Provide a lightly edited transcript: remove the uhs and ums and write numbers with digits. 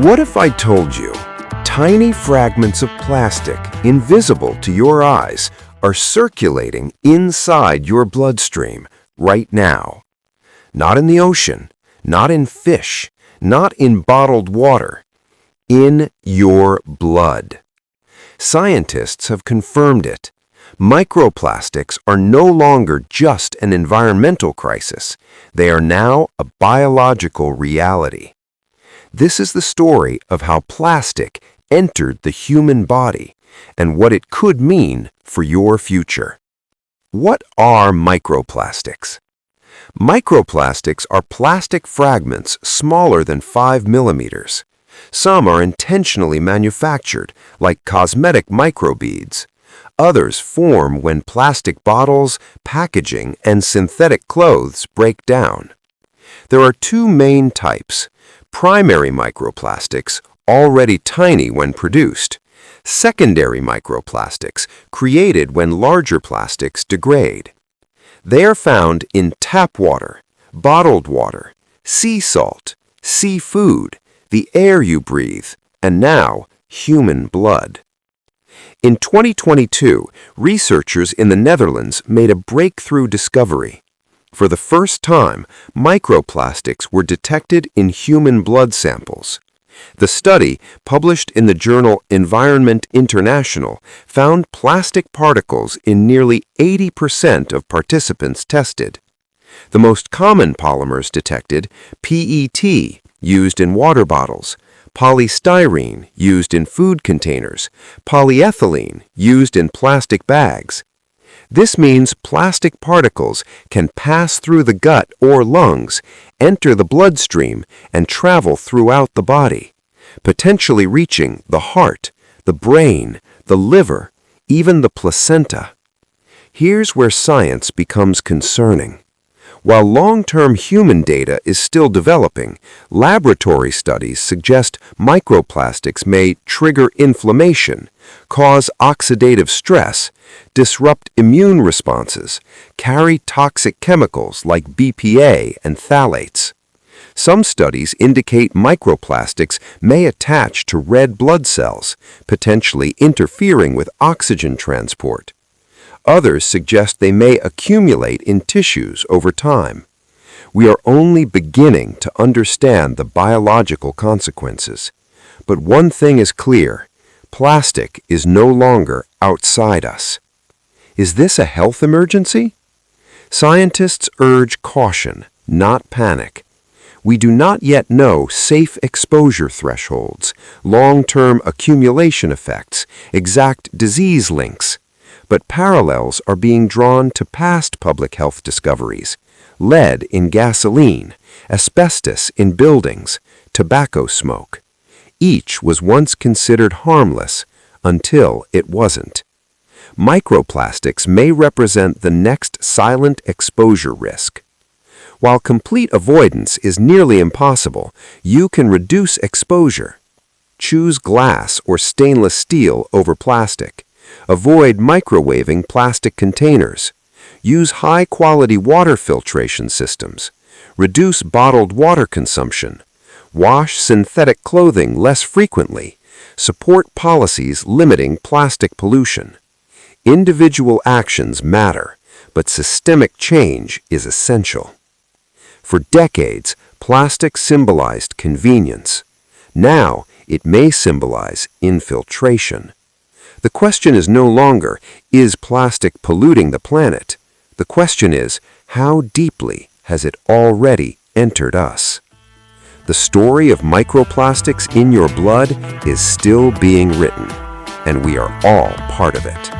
What if I told you tiny fragments of plastic, invisible to your eyes, are circulating inside your bloodstream right now? Not in the ocean, not in fish, not in bottled water, in your blood. Scientists have confirmed it. Microplastics are no longer just an environmental crisis. They are now a biological reality. This is the story of how plastic entered the human body and what it could mean for your future. What are microplastics? Microplastics are plastic fragments smaller than 5 millimeters. Some are intentionally manufactured, like cosmetic microbeads. Others form when plastic bottles, packaging, and synthetic clothes break down. There are two main types: primary microplastics, already tiny when produced; secondary microplastics, created when larger plastics degrade. They are found in tap water, bottled water, sea salt, seafood, the air you breathe, and now human blood. In 2022, researchers in the Netherlands made a breakthrough discovery. For the first time, microplastics were detected in human blood samples. The study, published in the journal Environment International, found plastic particles in nearly 80% of participants tested. The most common polymers detected: PET, used in water bottles; polystyrene, used in food containers; polyethylene, used in plastic bags. This means plastic particles can pass through the gut or lungs, enter the bloodstream, and travel throughout the body, potentially reaching the heart, the brain, the liver, even the placenta. Here's where science becomes concerning. While long-term human data is still developing, laboratory studies suggest microplastics may trigger inflammation, cause oxidative stress, disrupt immune responses, carry toxic chemicals like BPA and phthalates. Some studies indicate microplastics may attach to red blood cells, potentially interfering with oxygen transport. Others suggest they may accumulate in tissues over time. We are only beginning to understand the biological consequences. But one thing is clear: plastic is no longer outside us. Is this a health emergency? Scientists urge caution, not panic. We do not yet know safe exposure thresholds, long-term accumulation effects, exact disease links. But parallels are being drawn to past public health discoveries: lead in gasoline, asbestos in buildings, tobacco smoke. Each was once considered harmless until it wasn't. Microplastics may represent the next silent exposure risk. While complete avoidance is nearly impossible, you can reduce exposure. Choose glass or stainless steel over plastic. Avoid microwaving plastic containers. Use high-quality water filtration systems. Reduce bottled water consumption. Wash synthetic clothing less frequently. Support policies limiting plastic pollution. Individual actions matter, but systemic change is essential. For decades, plastic symbolized convenience. Now, it may symbolize infiltration. The question is no longer, is plastic polluting the planet? The question is, how deeply has it already entered us? The story of microplastics in your blood is still being written, and we are all part of it.